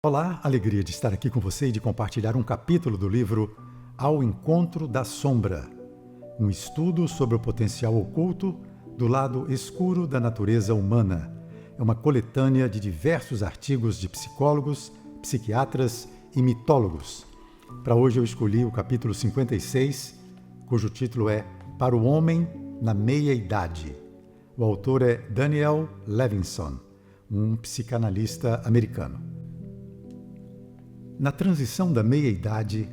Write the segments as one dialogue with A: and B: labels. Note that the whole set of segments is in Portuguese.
A: Olá, alegria de estar aqui com você e de compartilhar um capítulo do livro Ao Encontro da Sombra, um estudo sobre o potencial oculto do lado escuro da natureza humana. É uma coletânea de diversos artigos de psicólogos, psiquiatras e mitólogos. Para hoje eu escolhi o capítulo 56, cujo título é Para o Homem na Meia-Idade. O autor é Daniel Levinson, um psicanalista americano. Na transição da meia-idade,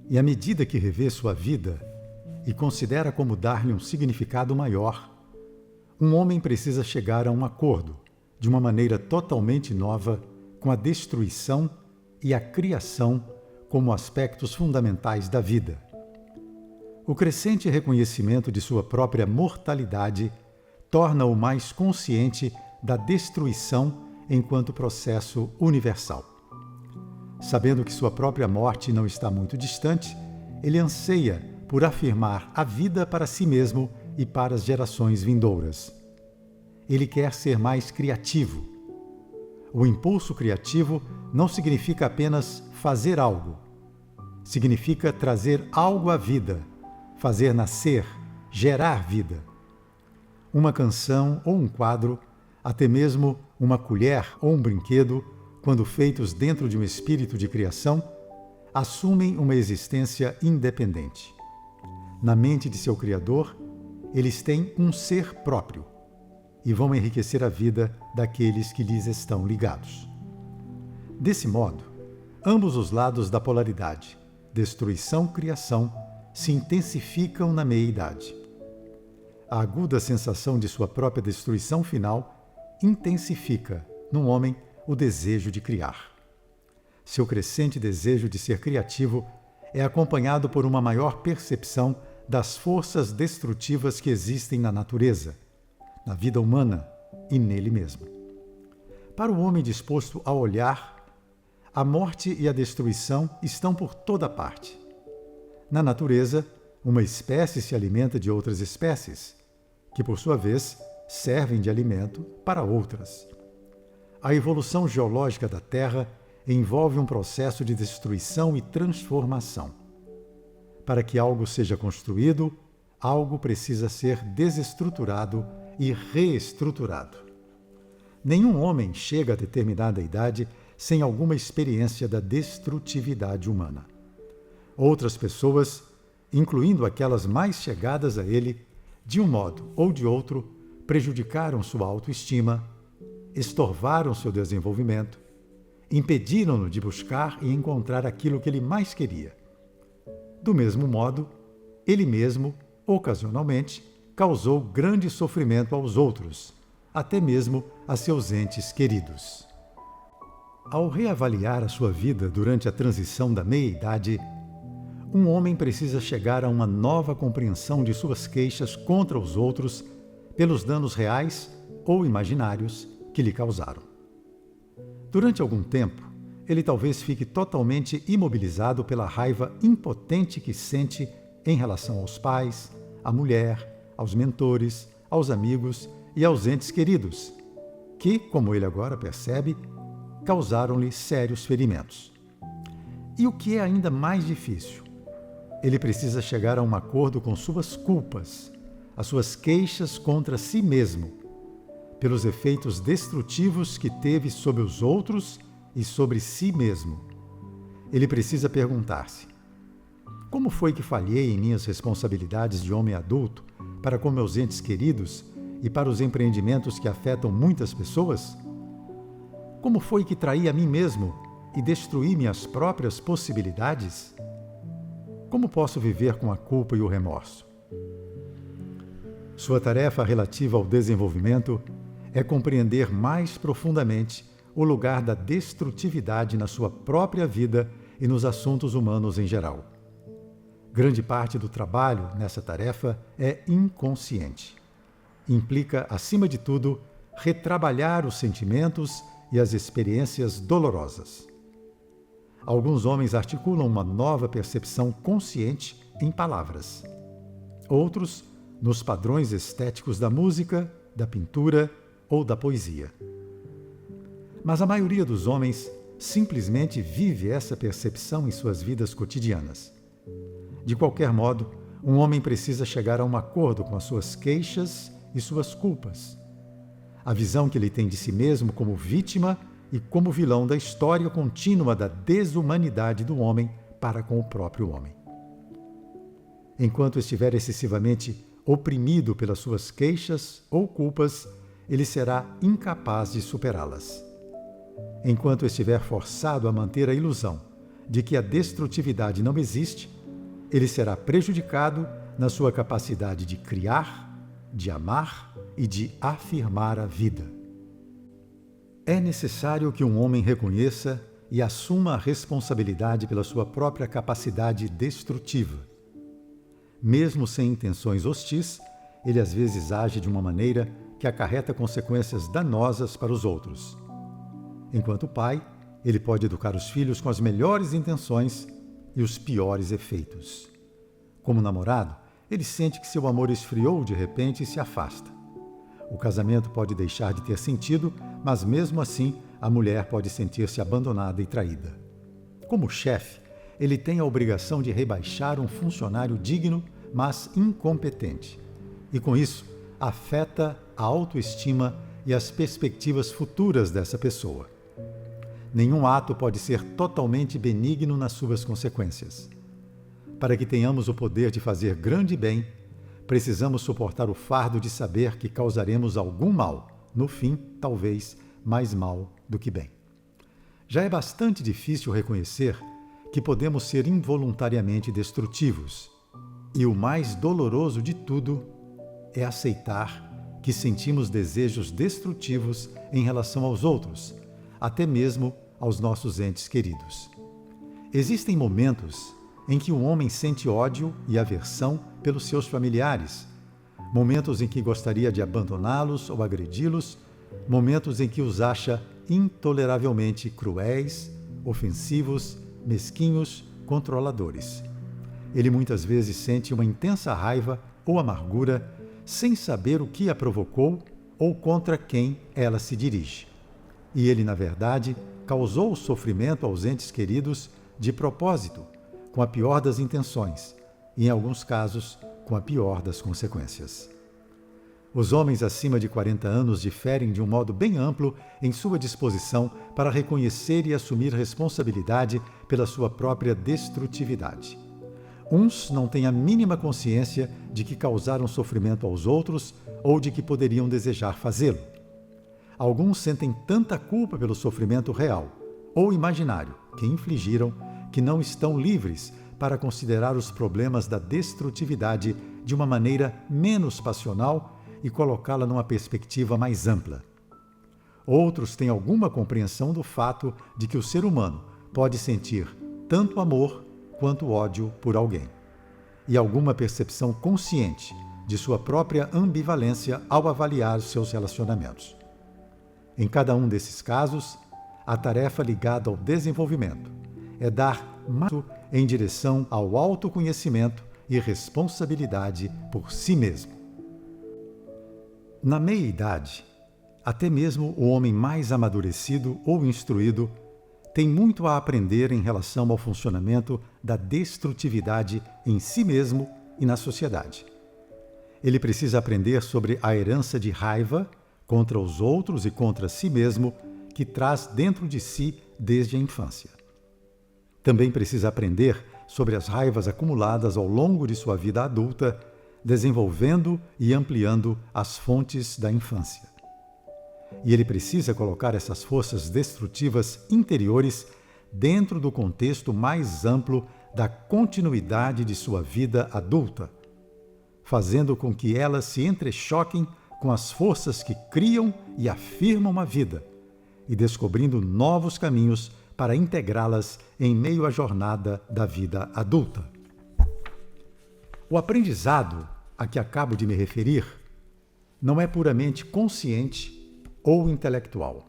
A: e à medida que revê sua vida e considera como dar-lhe um significado maior, um homem precisa chegar a um acordo, de uma maneira totalmente nova, com a destruição e a criação como aspectos fundamentais da vida. O crescente reconhecimento de sua própria mortalidade torna-o mais consciente da destruição enquanto processo universal. Sabendo que sua própria morte não está muito distante, ele anseia por afirmar a vida para si mesmo e para as gerações vindouras. Ele quer ser mais criativo. O impulso criativo não significa apenas fazer algo. Significa trazer algo à vida, fazer nascer, gerar vida. Uma canção ou um quadro, até mesmo uma colher ou um brinquedo, quando feitos dentro de um espírito de criação, assumem uma existência independente. Na mente de seu Criador, eles têm um ser próprio e vão enriquecer a vida daqueles que lhes estão ligados. Desse modo, ambos os lados da polaridade, destruição-criação, se intensificam na meia-idade. A aguda sensação de sua própria destruição final intensifica, no homem, o desejo de criar. Seu crescente desejo de ser criativo é acompanhado por uma maior percepção das forças destrutivas que existem na natureza, na vida humana e nele mesmo. Para o homem disposto a olhar, a morte e a destruição estão por toda parte. Na natureza, uma espécie se alimenta de outras espécies, que por sua vez servem de alimento para outras. A evolução geológica da Terra envolve um processo de destruição e transformação. Para que algo seja construído, algo precisa ser desestruturado e reestruturado. Nenhum homem chega a determinada idade sem alguma experiência da destrutividade humana. Outras pessoas, incluindo aquelas mais chegadas a ele, de um modo ou de outro, prejudicaram sua autoestima, estorvaram seu desenvolvimento, impediram-no de buscar e encontrar aquilo que ele mais queria. Do mesmo modo, ele mesmo, ocasionalmente, causou grande sofrimento aos outros, até mesmo a seus entes queridos. Ao reavaliar a sua vida durante a transição da meia-idade, um homem precisa chegar a uma nova compreensão de suas queixas contra os outros pelos danos reais ou imaginários que lhe causaram. Durante algum tempo, ele talvez fique totalmente imobilizado pela raiva impotente que sente em relação aos pais, à mulher, aos mentores, aos amigos e aos entes queridos, que, como ele agora percebe, causaram-lhe sérios ferimentos. E o que é ainda mais difícil, ele precisa chegar a um acordo com suas culpas, as suas queixas contra si mesmo, pelos efeitos destrutivos que teve sobre os outros e sobre si mesmo. Ele precisa perguntar-se: como foi que falhei em minhas responsabilidades de homem adulto para com meus entes queridos e para os empreendimentos que afetam muitas pessoas? Como foi que traí a mim mesmo e destruí minhas próprias possibilidades? Como posso viver com a culpa e o remorso? Sua tarefa relativa ao desenvolvimento é compreender mais profundamente o lugar da destrutividade na sua própria vida e nos assuntos humanos em geral. Grande parte do trabalho nessa tarefa é inconsciente. Implica, acima de tudo, retrabalhar os sentimentos e as experiências dolorosas. Alguns homens articulam uma nova percepção consciente em palavras. Outros, nos padrões estéticos da música, da pintura ou da poesia. Mas a maioria dos homens simplesmente vive essa percepção em suas vidas cotidianas. De qualquer modo, um homem precisa chegar a um acordo com as suas queixas e suas culpas. A visão que ele tem de si mesmo como vítima e como vilão da história contínua da desumanidade do homem para com o próprio homem. Enquanto estiver excessivamente oprimido pelas suas queixas ou culpas, ele será incapaz de superá-las. Enquanto estiver forçado a manter a ilusão de que a destrutividade não existe, ele será prejudicado na sua capacidade de criar, de amar e de afirmar a vida. É necessário que um homem reconheça e assuma a responsabilidade pela sua própria capacidade destrutiva. Mesmo sem intenções hostis, ele às vezes age de uma maneira que acarreta consequências danosas para os outros. Enquanto pai, ele pode educar os filhos com as melhores intenções e os piores efeitos. Como namorado, ele sente que seu amor esfriou de repente e se afasta. O casamento pode deixar de ter sentido, mas mesmo assim a mulher pode sentir-se abandonada e traída. Como chefe, ele tem a obrigação de rebaixar um funcionário digno, mas incompetente. E com isso, afeta a autoestima e as perspectivas futuras dessa pessoa. Nenhum ato pode ser totalmente benigno nas suas consequências. Para que tenhamos o poder de fazer grande bem, precisamos suportar o fardo de saber que causaremos algum mal, no fim, talvez, mais mal do que bem. Já é bastante difícil reconhecer que podemos ser involuntariamente destrutivos. E o mais doloroso de tudo é aceitar que sentimos desejos destrutivos em relação aos outros, até mesmo aos nossos entes queridos. Existem momentos em que o homem sente ódio e aversão pelos seus familiares, momentos em que gostaria de abandoná-los ou agredi-los, momentos em que os acha intoleravelmente cruéis, ofensivos, mesquinhos, controladores. Ele muitas vezes sente uma intensa raiva ou amargura sem saber o que a provocou ou contra quem ela se dirige. E ele, na verdade, causou o sofrimento aos entes queridos de propósito, com a pior das intenções e, em alguns casos, com a pior das consequências. Os homens acima de 40 anos diferem de um modo bem amplo em sua disposição para reconhecer e assumir responsabilidade pela sua própria destrutividade. Uns não têm a mínima consciência de que causaram sofrimento aos outros ou de que poderiam desejar fazê-lo. Alguns sentem tanta culpa pelo sofrimento real ou imaginário que infligiram que não estão livres para considerar os problemas da destrutividade de uma maneira menos passional e colocá-la numa perspectiva mais ampla. Outros têm alguma compreensão do fato de que o ser humano pode sentir tanto amor quanto ódio por alguém, e alguma percepção consciente de sua própria ambivalência ao avaliar os seus relacionamentos. Em cada um desses casos, a tarefa ligada ao desenvolvimento é dar mais em direção ao autoconhecimento e responsabilidade por si mesmo. Na meia-idade, até mesmo o homem mais amadurecido ou instruído tem muito a aprender em relação ao funcionamento da destrutividade em si mesmo e na sociedade. Ele precisa aprender sobre a herança de raiva contra os outros e contra si mesmo que traz dentro de si desde a infância. Também precisa aprender sobre as raivas acumuladas ao longo de sua vida adulta, desenvolvendo e ampliando as fontes da infância. E ele precisa colocar essas forças destrutivas interiores dentro do contexto mais amplo da continuidade de sua vida adulta, fazendo com que elas se entrechoquem com as forças que criam e afirmam a vida, e descobrindo novos caminhos para integrá-las em meio à jornada da vida adulta. O aprendizado a que acabo de me referir não é puramente consciente ou intelectual.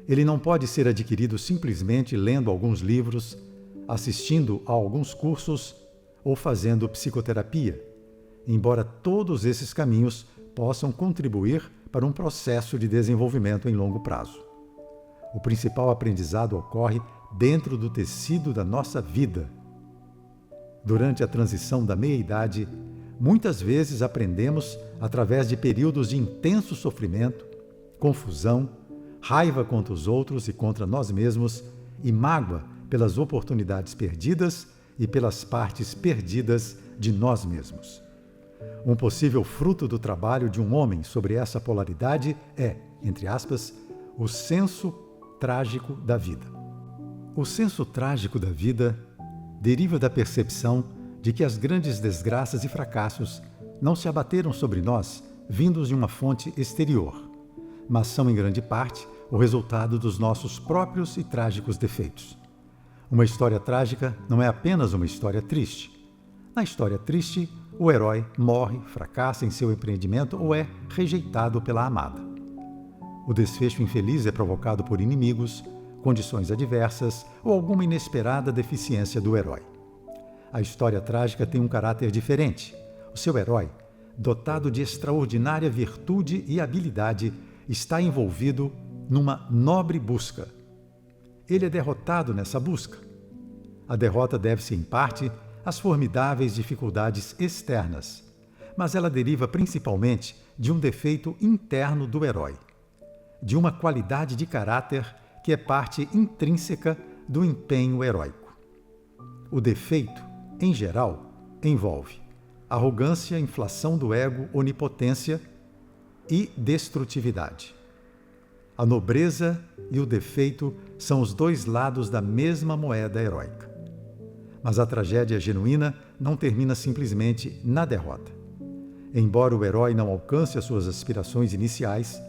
A: Ele não pode ser adquirido simplesmente lendo alguns livros, assistindo a alguns cursos ou fazendo psicoterapia, embora todos esses caminhos possam contribuir para um processo de desenvolvimento em longo prazo. O principal aprendizado ocorre dentro do tecido da nossa vida. Durante a transição da meia-idade, muitas vezes aprendemos através de períodos de intenso sofrimento, confusão, raiva contra os outros e contra nós mesmos e mágoa pelas oportunidades perdidas e pelas partes perdidas de nós mesmos. Um possível fruto do trabalho de um homem sobre essa polaridade é, entre aspas, o senso trágico da vida. O senso trágico da vida deriva da percepção de que as grandes desgraças e fracassos não se abateram sobre nós vindos de uma fonte exterior, mas são em grande parte o resultado dos nossos próprios e trágicos defeitos. Uma história trágica não é apenas uma história triste. Na história triste, o herói morre, fracassa em seu empreendimento ou é rejeitado pela amada. O desfecho infeliz é provocado por inimigos, condições adversas ou alguma inesperada deficiência do herói. A história trágica tem um caráter diferente. O seu herói, dotado de extraordinária virtude e habilidade, está envolvido numa nobre busca. Ele é derrotado nessa busca. A derrota deve-se, em parte, às formidáveis dificuldades externas, mas ela deriva principalmente de um defeito interno do herói, de uma qualidade de caráter que é parte intrínseca do empenho heróico. O defeito, em geral, envolve arrogância, inflação do ego, onipotência e destrutividade. A nobreza e o defeito são os dois lados da mesma moeda heróica. Mas a tragédia genuína não termina simplesmente na derrota. Embora o herói não alcance as suas aspirações iniciais,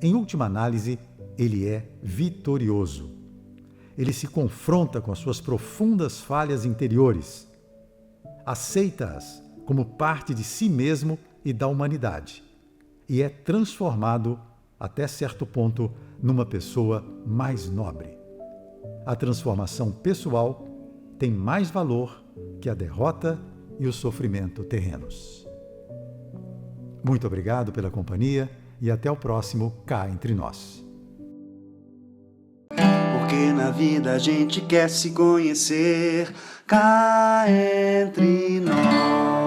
A: em última análise, ele é vitorioso. Ele se confronta com as suas profundas falhas interiores, aceita-as como parte de si mesmo e da humanidade, e é transformado, até certo ponto, numa pessoa mais nobre. A transformação pessoal tem mais valor que a derrota e o sofrimento terrenos. Muito obrigado pela companhia e até o próximo Cá Entre Nós.
B: Porque na vida a gente quer se conhecer cá entre nós.